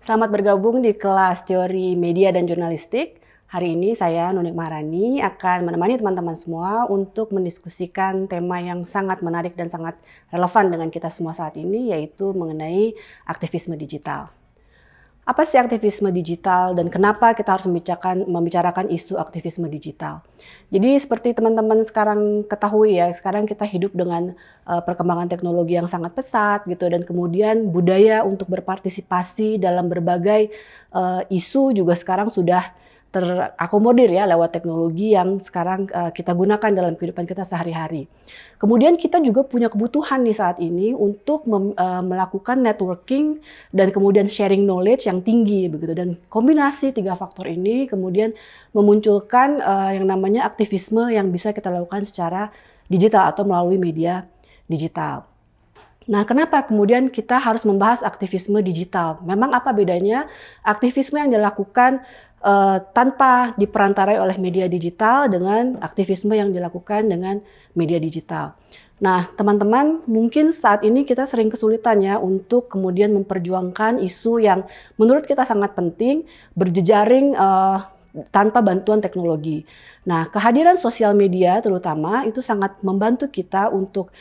Selamat bergabung di kelas Teori Media dan Jurnalistik. Hari ini saya, Nunik Maharani, akan menemani teman-teman semua untuk mendiskusikan tema yang sangat menarik dan sangat relevan dengan kita semua saat ini, yaitu mengenai aktivisme digital. Apa sih aktivisme digital dan kenapa kita harus membicarakan isu aktivisme digital? Jadi seperti teman-teman sekarang ketahui ya, sekarang kita hidup dengan perkembangan teknologi yang sangat pesat gitu, dan kemudian budaya untuk berpartisipasi dalam berbagai isu juga sekarang sudah terakomodir ya lewat teknologi yang sekarang kita gunakan dalam kehidupan kita sehari-hari. Kemudian kita juga punya kebutuhan nih saat ini untuk melakukan networking dan kemudian sharing knowledge yang tinggi begitu, dan kombinasi tiga faktor ini kemudian memunculkan yang namanya aktivisme yang bisa kita lakukan secara digital atau melalui media digital. Nah, kenapa kemudian kita harus membahas aktivisme digital? Memang apa bedanya aktivisme yang dilakukan tanpa diperantarai oleh media digital dengan aktivisme yang dilakukan dengan media digital? Nah, teman-teman, mungkin saat ini kita sering kesulitan ya untuk kemudian memperjuangkan isu yang menurut kita sangat penting, berjejaring tanpa bantuan teknologi. Nah, kehadiran sosial media terutama itu sangat membantu kita untuk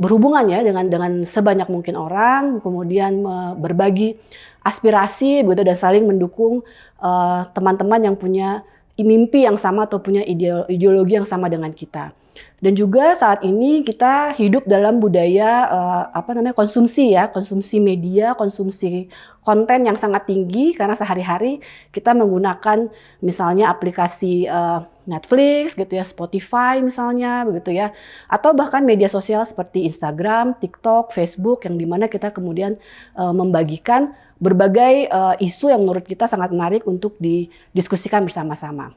berhubungan ya dengan sebanyak mungkin orang, kemudian berbagi aspirasi begitu dan saling mendukung teman-teman yang punya mimpi yang sama atau punya ideologi yang sama dengan kita. Dan juga saat ini kita hidup dalam budaya konsumsi ya, konsumsi media, konsumsi konten yang sangat tinggi karena sehari-hari kita menggunakan misalnya aplikasi Netflix gitu ya, Spotify misalnya begitu ya, atau bahkan media sosial seperti Instagram, TikTok, Facebook yang dimana kita kemudian membagikan berbagai isu yang menurut kita sangat menarik untuk didiskusikan bersama-sama.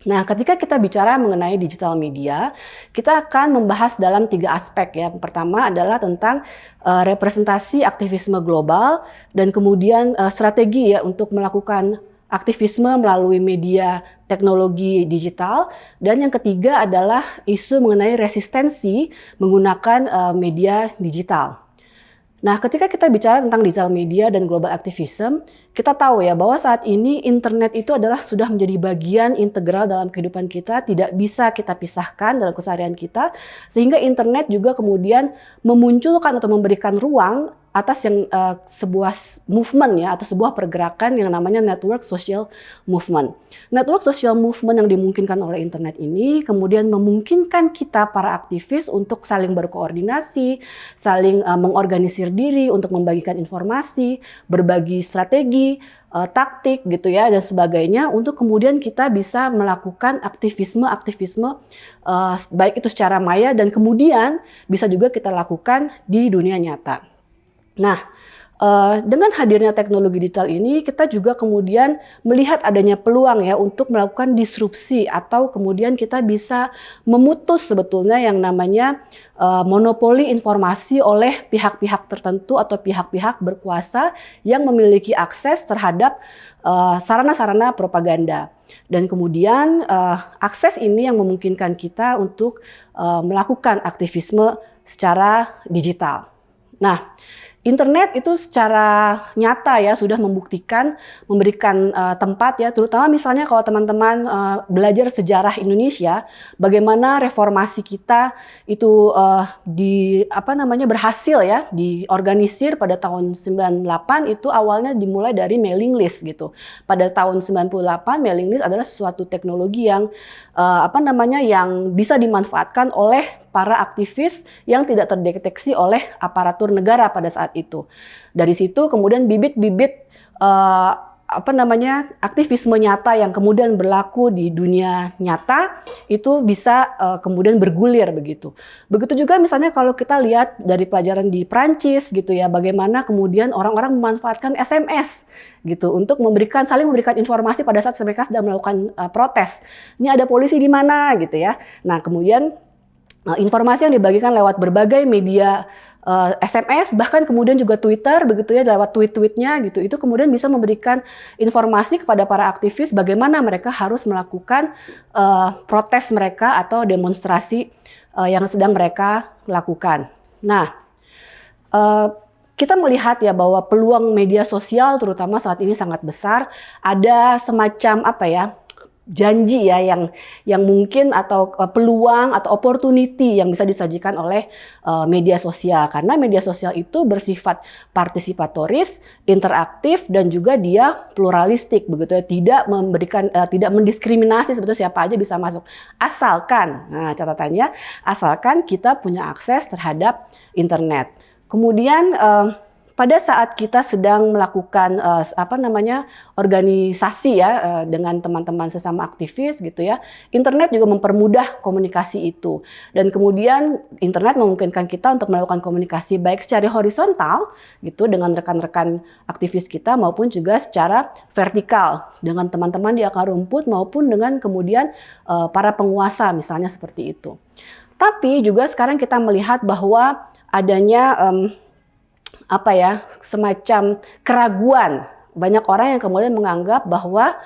Nah, ketika kita bicara mengenai digital media, kita akan membahas dalam tiga aspek ya. Pertama adalah tentang representasi aktivisme global dan kemudian strategi ya untuk melakukan aktivisme melalui media teknologi digital, dan yang ketiga adalah isu mengenai resistensi menggunakan media digital. Nah, ketika kita bicara tentang digital media dan global activism, kita tahu ya bahwa saat ini internet itu adalah sudah menjadi bagian integral dalam kehidupan kita, tidak bisa kita pisahkan dalam keseharian kita, sehingga internet juga kemudian memunculkan atau memberikan ruang atas yang sebuah movement ya, atau sebuah pergerakan yang namanya network social movement. Network social movement yang dimungkinkan oleh internet ini kemudian memungkinkan kita para aktivis untuk saling berkoordinasi, saling mengorganisir diri untuk membagikan informasi, berbagi strategi, taktik gitu ya dan sebagainya, untuk kemudian kita bisa melakukan aktivisme baik itu secara maya dan kemudian bisa juga kita lakukan di dunia nyata. Nah, dengan hadirnya teknologi digital ini, kita juga kemudian melihat adanya peluang ya untuk melakukan disrupsi atau kemudian kita bisa memutus sebetulnya yang namanya monopoli informasi oleh pihak-pihak tertentu atau pihak-pihak berkuasa yang memiliki akses terhadap sarana-sarana propaganda. Dan kemudian akses ini yang memungkinkan kita untuk melakukan aktivisme secara digital. Nah, internet itu secara nyata ya sudah memberikan tempat ya, terutama misalnya kalau teman-teman belajar sejarah Indonesia, bagaimana reformasi kita itu berhasil ya diorganisir pada tahun 98, itu awalnya dimulai dari mailing list gitu. Pada tahun 98 mailing list adalah suatu teknologi yang yang bisa dimanfaatkan oleh para aktivis yang tidak terdeteksi oleh aparatur negara pada saat itu. Dari situ kemudian bibit-bibit aktivisme nyata yang kemudian berlaku di dunia nyata itu bisa kemudian bergulir begitu. Begitu juga misalnya kalau kita lihat dari pelajaran di Prancis gitu ya, bagaimana kemudian orang-orang memanfaatkan SMS gitu untuk saling memberikan informasi pada saat mereka sedang melakukan protes. Ini ada polisi di mana gitu ya. Nah, kemudian informasi yang dibagikan lewat berbagai media SMS, bahkan kemudian juga Twitter begitu ya, lewat tweet-tweetnya gitu, itu kemudian bisa memberikan informasi kepada para aktivis bagaimana mereka harus melakukan protes mereka atau demonstrasi yang sedang mereka lakukan. Nah, kita melihat ya bahwa peluang media sosial terutama saat ini sangat besar. Ada semacam apa ya, janji ya yang mungkin atau peluang atau opportunity yang bisa disajikan oleh media sosial, karena media sosial itu bersifat partisipatoris, interaktif, dan juga dia pluralistik begitu ya, tidak memberikan tidak mendiskriminasi sebetulnya siapa aja bisa masuk, asalkan, nah catatannya, asalkan kita punya akses terhadap internet. Kemudian pada saat kita sedang melakukan organisasi ya dengan teman-teman sesama aktivis gitu ya, internet juga mempermudah komunikasi itu. Dan kemudian internet memungkinkan kita untuk melakukan komunikasi baik secara horizontal gitu dengan rekan-rekan aktivis kita, maupun juga secara vertikal dengan teman-teman di akar rumput, maupun dengan kemudian para penguasa misalnya seperti itu. Tapi juga sekarang kita melihat bahwa adanya semacam keraguan. Banyak orang yang kemudian menganggap bahwa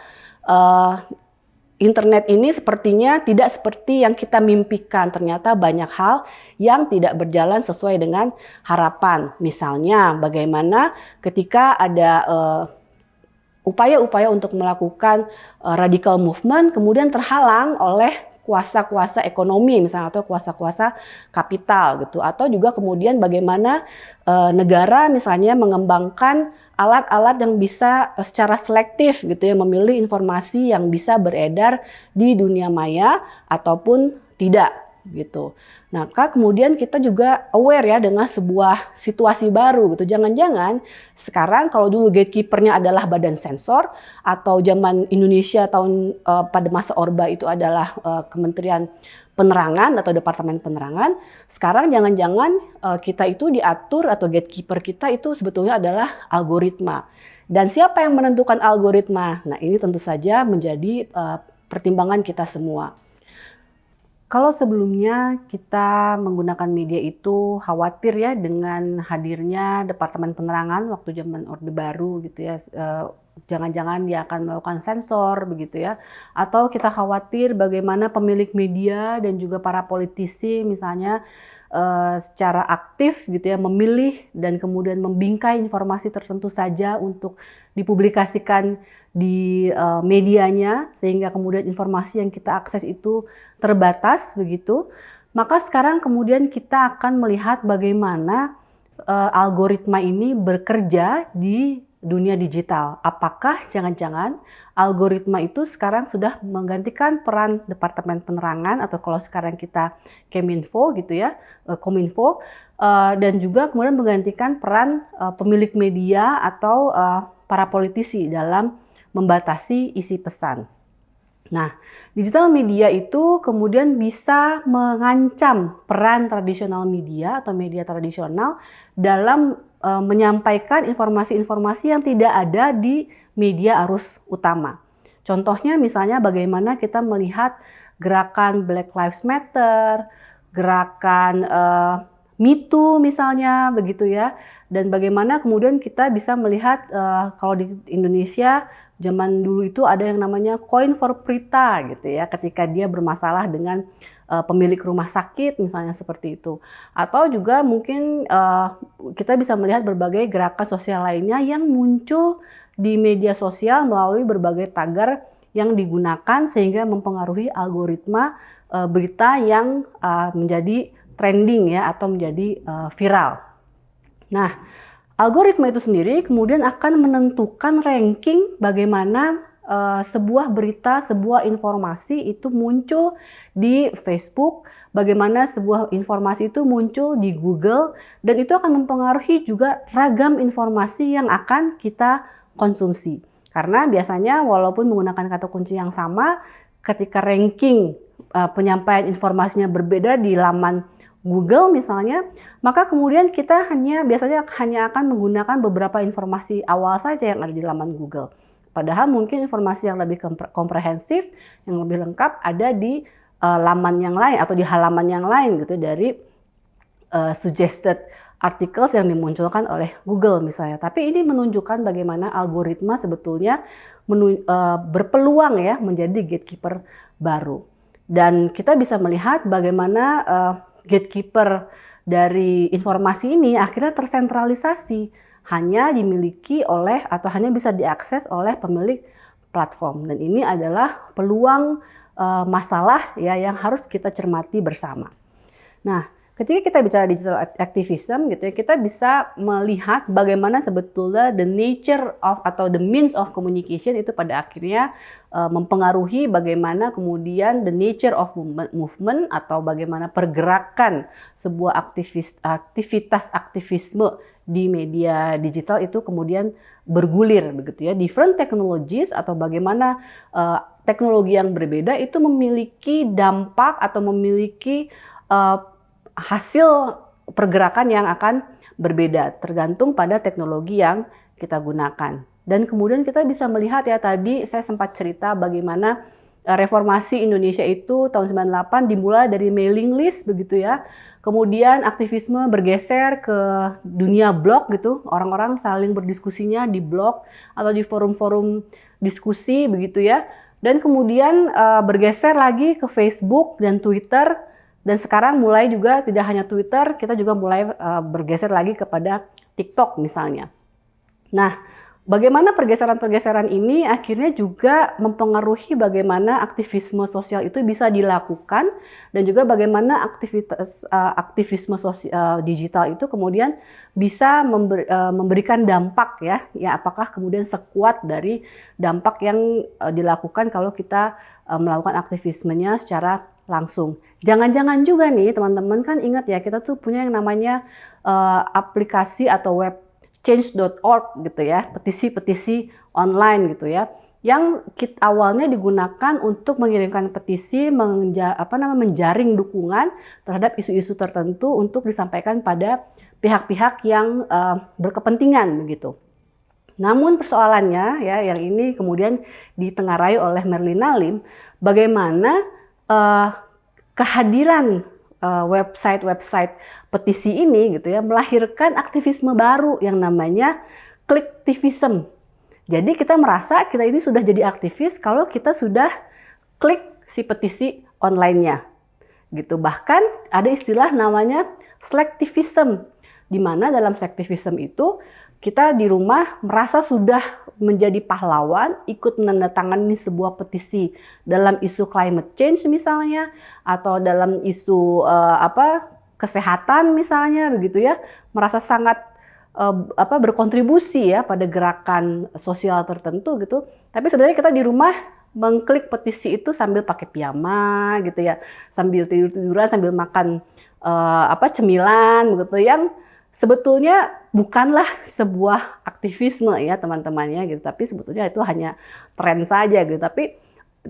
internet ini sepertinya tidak seperti yang kita mimpikan. Ternyata banyak hal yang tidak berjalan sesuai dengan harapan. Misalnya bagaimana ketika ada upaya-upaya untuk melakukan radical movement kemudian terhalang oleh kuasa-kuasa ekonomi misalnya, atau kuasa-kuasa kapital gitu, atau juga kemudian bagaimana negara misalnya mengembangkan alat-alat yang bisa secara selektif gitu ya, memilih informasi yang bisa beredar di dunia maya ataupun tidak gitu. Nah, kemudian kita juga aware ya dengan sebuah situasi baru gitu. Jangan-jangan sekarang kalau dulu gatekeepernya adalah badan sensor, atau zaman Indonesia pada masa Orba itu adalah Kementerian Penerangan atau Departemen Penerangan, sekarang jangan-jangan kita itu diatur atau gatekeeper kita itu sebetulnya adalah algoritma. Dan siapa yang menentukan algoritma? Nah, ini tentu saja menjadi pertimbangan kita semua. Kalau sebelumnya kita menggunakan media itu khawatir ya dengan hadirnya Departemen Penerangan waktu zaman Orde Baru gitu ya, jangan-jangan dia akan melakukan sensor begitu ya, atau kita khawatir bagaimana pemilik media dan juga para politisi misalnya secara aktif gitu ya memilih dan kemudian membingkai informasi tertentu saja untuk dipublikasikan di medianya, sehingga kemudian informasi yang kita akses itu terbatas begitu. Maka sekarang kemudian kita akan melihat bagaimana algoritma ini bekerja di dunia digital. Apakah jangan-jangan algoritma itu sekarang sudah menggantikan peran Departemen Penerangan, atau kalau sekarang kita Keminfo gitu ya, Kominfo, dan juga kemudian menggantikan peran pemilik media atau para politisi dalam membatasi isi pesan. Nah, digital media itu kemudian bisa mengancam peran tradisional media atau media tradisional dalam menyampaikan informasi-informasi yang tidak ada di media arus utama. Contohnya misalnya bagaimana kita melihat gerakan Black Lives Matter, gerakan Me Too misalnya begitu ya, dan bagaimana kemudian kita bisa melihat kalau di Indonesia zaman dulu itu ada yang namanya Coin for Prita gitu ya, ketika dia bermasalah dengan pemilik rumah sakit misalnya seperti itu. Atau juga mungkin kita bisa melihat berbagai gerakan sosial lainnya yang muncul di media sosial melalui berbagai tagar yang digunakan sehingga mempengaruhi algoritma berita yang menjadi trending ya, atau menjadi viral. Nah, algoritma itu sendiri kemudian akan menentukan ranking bagaimana sebuah berita, sebuah informasi itu muncul di Facebook, bagaimana sebuah informasi itu muncul di Google, dan itu akan mempengaruhi juga ragam informasi yang akan kita konsumsi. Karena biasanya walaupun menggunakan kata kunci yang sama, ketika ranking penyampaian informasinya berbeda di laman Google misalnya, maka kemudian kita biasanya hanya akan menggunakan beberapa informasi awal saja yang ada di laman Google. Padahal mungkin informasi yang lebih komprehensif, yang lebih lengkap ada di laman yang lain atau di halaman yang lain gitu, dari suggested articles yang dimunculkan oleh Google misalnya. Tapi ini menunjukkan bagaimana algoritma sebetulnya berpeluang ya menjadi gatekeeper baru. Dan kita bisa melihat bagaimana gatekeeper dari informasi ini akhirnya tersentralisasi, hanya dimiliki oleh atau hanya bisa diakses oleh pemilik platform. Dan ini adalah peluang masalah ya yang harus kita cermati bersama. Nah, ketika kita bicara digital activism gitu ya, kita bisa melihat bagaimana sebetulnya the nature of atau the means of communication itu pada akhirnya mempengaruhi bagaimana kemudian the nature of movement atau bagaimana pergerakan sebuah aktivitas aktivisme di media digital itu kemudian bergulir begitu ya. Different technologies atau bagaimana teknologi yang berbeda itu memiliki dampak atau memiliki hasil pergerakan yang akan berbeda tergantung pada teknologi yang kita gunakan. Dan kemudian kita bisa melihat ya, tadi saya sempat cerita bagaimana reformasi Indonesia itu tahun 98 dimulai dari mailing list begitu ya. Kemudian aktivisme bergeser ke dunia blog gitu. Orang-orang saling berdiskusinya di blog atau di forum-forum diskusi begitu ya. Dan kemudian bergeser lagi ke Facebook dan Twitter. Dan sekarang mulai juga tidak hanya Twitter, kita juga mulai bergeser lagi kepada TikTok misalnya. Nah, bagaimana pergeseran-pergeseran ini akhirnya juga mempengaruhi bagaimana aktivisme sosial itu bisa dilakukan dan juga bagaimana aktivisme sosial digital itu kemudian bisa memberikan dampak ya. Ya, apakah kemudian sekuat dari dampak yang dilakukan kalau kita melakukan aktivismenya secara langsung. Jangan-jangan juga nih teman-teman, kan ingat ya, kita tuh punya yang namanya aplikasi atau web change.org gitu ya, petisi-petisi online gitu ya, yang awalnya digunakan untuk mengirimkan petisi, menjaring dukungan terhadap isu-isu tertentu untuk disampaikan pada pihak-pihak yang berkepentingan begitu. Namun persoalannya ya, yang ini kemudian ditengarai oleh Merlina Lim, bagaimana kehadiran website-website petisi ini gitu ya melahirkan aktivisme baru yang namanya clicktivism. Jadi kita merasa kita ini sudah jadi aktivis kalau kita sudah klik si petisi online-nya gitu. Bahkan ada istilah namanya selektivism, di mana dalam selektivism itu kita di rumah merasa sudah menjadi pahlawan, ikut menandatangani sebuah petisi dalam isu climate change misalnya, atau dalam isu kesehatan misalnya begitu ya, merasa sangat berkontribusi ya pada gerakan sosial tertentu gitu. Tapi sebenarnya kita di rumah mengklik petisi itu sambil pakai piyama gitu ya, sambil tidur-tiduran, sambil makan cemilan begitu, yang sebetulnya bukanlah sebuah aktivisme ya teman-temannya gitu, tapi sebetulnya itu hanya tren saja gitu. Tapi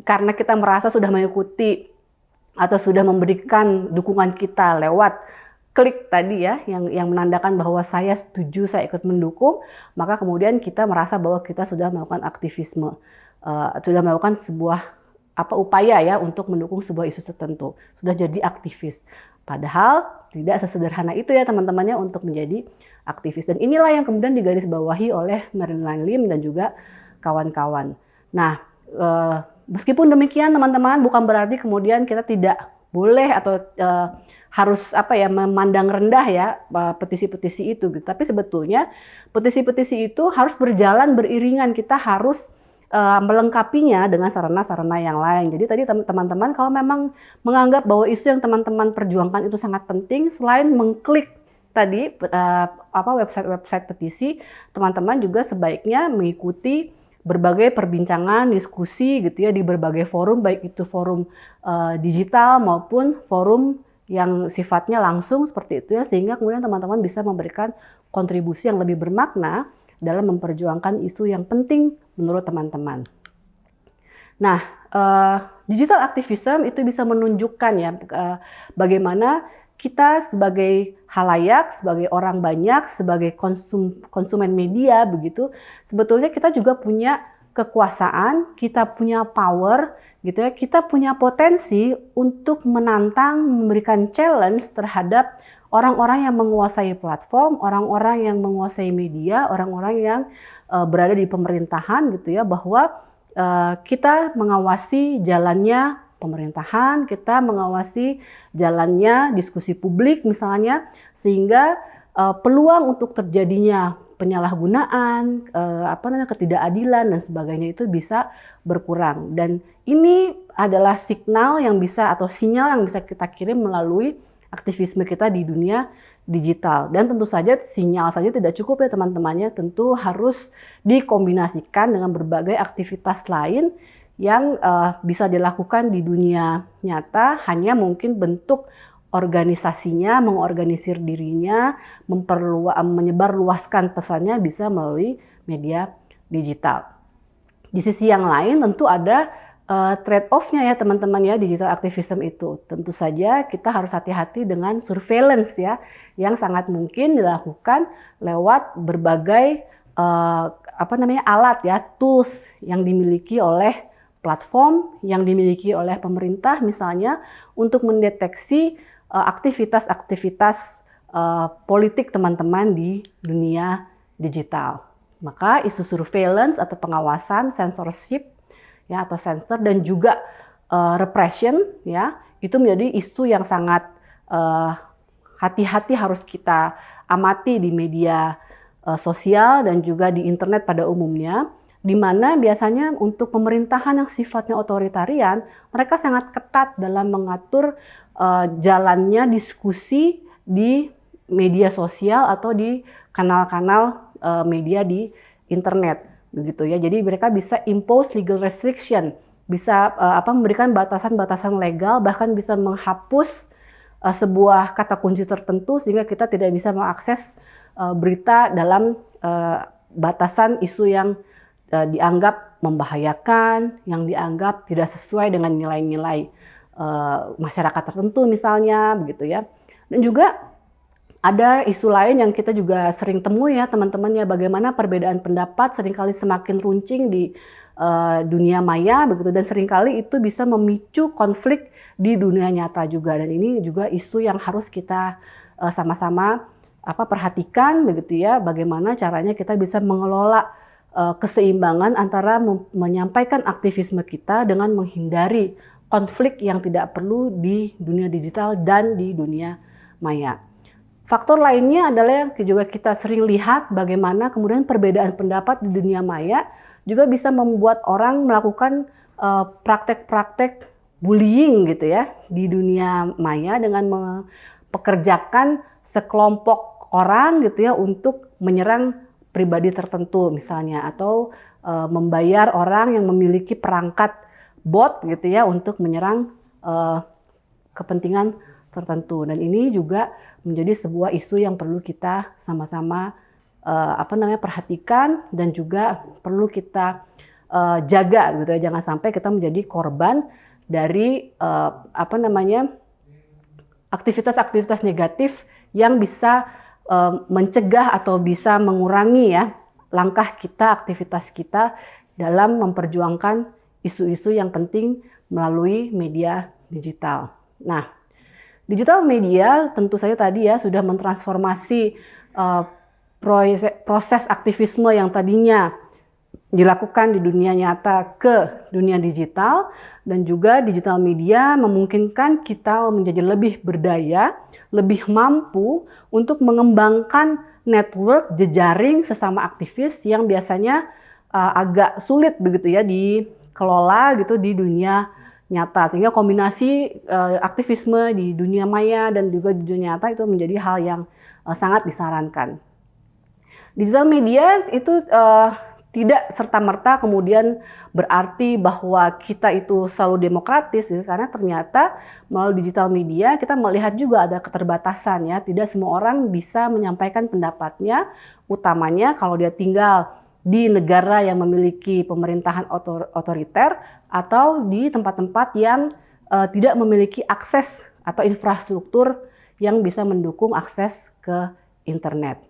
karena kita merasa sudah mengikuti atau sudah memberikan dukungan kita lewat klik tadi ya, yang menandakan bahwa saya setuju, saya ikut mendukung, maka kemudian kita merasa bahwa kita sudah melakukan aktivisme, sudah melakukan sebuah upaya ya untuk mendukung sebuah isu tertentu, sudah jadi aktivis. Padahal tidak sesederhana itu ya teman-temannya untuk menjadi aktivis. Dan inilah yang kemudian digarisbawahi oleh Merlina Lim dan juga kawan-kawan. Nah, meskipun demikian teman-teman, bukan berarti kemudian kita tidak boleh atau harus memandang rendah ya petisi-petisi itu gitu. Tapi sebetulnya petisi-petisi itu harus berjalan beriringan. Kita harus melengkapinya dengan sarana-sarana yang lain. Jadi tadi teman-teman kalau memang menganggap bahwa isu yang teman-teman perjuangkan itu sangat penting, selain mengklik tadi website-website petisi, teman-teman juga sebaiknya mengikuti berbagai perbincangan, diskusi gitu ya di berbagai forum, baik itu forum digital maupun forum yang sifatnya langsung seperti itu ya, sehingga kemudian teman-teman bisa memberikan kontribusi yang lebih bermakna dalam memperjuangkan isu yang penting menurut teman-teman. Nah, digital activism itu bisa menunjukkan ya bagaimana kita sebagai halayak, sebagai orang banyak, sebagai konsumen media begitu, sebetulnya kita juga punya kekuasaan, kita punya power gitu ya, kita punya potensi untuk menantang, memberikan challenge terhadap orang-orang yang menguasai platform, orang-orang yang menguasai media, orang-orang yang berada di pemerintahan gitu ya, bahwa kita mengawasi jalannya pemerintahan, kita mengawasi jalannya diskusi publik misalnya, sehingga peluang untuk terjadinya penyalahgunaan, ketidakadilan dan sebagainya itu bisa berkurang. Dan ini adalah sinyal yang bisa kita kirim melalui aktivisme kita di dunia digital. Dan tentu saja sinyal saja tidak cukup ya teman-temannya, tentu harus dikombinasikan dengan berbagai aktivitas lain yang bisa dilakukan di dunia nyata, hanya mungkin bentuk organisasinya, mengorganisir dirinya, menyebarluaskan pesannya bisa melalui media digital. Di sisi yang lain tentu ada trade-off-nya ya teman-teman ya, digital activism itu. Tentu saja kita harus hati-hati dengan surveillance ya, yang sangat mungkin dilakukan lewat berbagai alat ya, tools yang dimiliki oleh platform, yang dimiliki oleh pemerintah misalnya, untuk mendeteksi aktivitas-aktivitas politik teman-teman di dunia digital. Maka isu surveillance atau pengawasan, censorship ya, atau sensor, dan juga repression ya, itu menjadi isu yang sangat hati-hati harus kita amati di media sosial dan juga di internet pada umumnya, di mana biasanya untuk pemerintahan yang sifatnya otoritarian, mereka sangat ketat dalam mengatur jalannya diskusi di media sosial atau di kanal-kanal media di internet, begitu ya. Jadi mereka bisa impose legal restriction, bisa memberikan batasan-batasan legal, bahkan bisa menghapus sebuah kata kunci tertentu sehingga kita tidak bisa mengakses berita dalam batasan isu yang dianggap membahayakan, yang dianggap tidak sesuai dengan nilai-nilai masyarakat tertentu misalnya, begitu ya. Dan juga ada isu lain yang kita juga sering temui ya teman-teman ya, bagaimana perbedaan pendapat seringkali semakin runcing di dunia maya, begitu, dan seringkali itu bisa memicu konflik di dunia nyata juga. Dan ini juga isu yang harus kita sama-sama perhatikan, begitu ya, bagaimana caranya kita bisa mengelola keseimbangan antara menyampaikan aktivisme kita dengan menghindari konflik yang tidak perlu di dunia digital dan di dunia maya. Faktor lainnya adalah yang juga kita sering lihat, bagaimana kemudian perbedaan pendapat di dunia maya juga bisa membuat orang melakukan praktek-praktek bullying gitu ya di dunia maya, dengan mempekerjakan sekelompok orang gitu ya untuk menyerang pribadi tertentu misalnya, atau membayar orang yang memiliki perangkat bot gitu ya untuk menyerang kepentingan tertentu. Dan ini juga menjadi sebuah isu yang perlu kita sama-sama perhatikan dan juga perlu kita jaga gitu ya, jangan sampai kita menjadi korban dari aktivitas-aktivitas negatif yang bisa mencegah atau bisa mengurangi ya langkah kita, aktivitas kita dalam memperjuangkan isu-isu yang penting melalui media digital. Nah, digital media tentu saja tadi ya sudah mentransformasi proses aktivisme yang tadinya dilakukan di dunia nyata ke dunia digital, dan juga digital media memungkinkan kita menjadi lebih berdaya, lebih mampu untuk mengembangkan network jejaring sesama aktivis yang biasanya agak sulit begitu ya dikelola gitu di dunia nyata, sehingga kombinasi aktivisme di dunia maya dan juga di dunia nyata itu menjadi hal yang sangat disarankan. Digital media itu tidak serta-merta kemudian berarti bahwa kita itu selalu demokratis, ya, karena ternyata melalui digital media kita melihat juga ada keterbatasan ya. Tidak semua orang bisa menyampaikan pendapatnya, utamanya kalau dia tinggal di negara yang memiliki pemerintahan otoriter atau di tempat-tempat yang tidak memiliki akses atau infrastruktur yang bisa mendukung akses ke internet.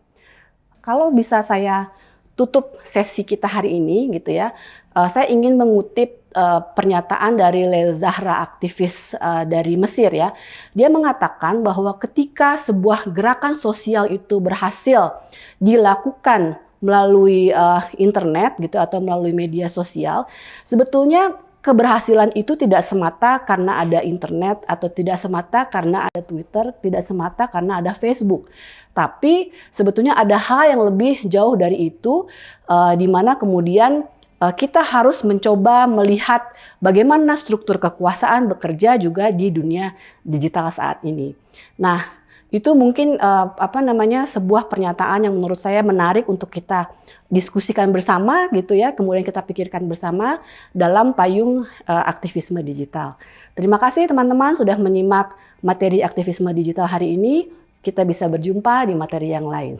Kalau bisa saya tutup sesi kita hari ini gitu ya, saya ingin mengutip pernyataan dari Leila Zahra, aktivis dari Mesir ya. Dia mengatakan bahwa ketika sebuah gerakan sosial itu berhasil dilakukan melalui internet gitu atau melalui media sosial, sebetulnya keberhasilan itu tidak semata karena ada internet, atau tidak semata karena ada Twitter, tidak semata karena ada Facebook. Tapi sebetulnya ada hal yang lebih jauh dari itu, di mana kemudian kita harus mencoba melihat bagaimana struktur kekuasaan bekerja juga di dunia digital saat ini. Nah, itu mungkin sebuah pernyataan yang menurut saya menarik untuk kita diskusikan bersama gitu ya, kemudian kita pikirkan bersama dalam payung aktivisme digital. Terima kasih teman-teman sudah menyimak materi aktivisme digital hari ini. Kita bisa berjumpa di materi yang lain.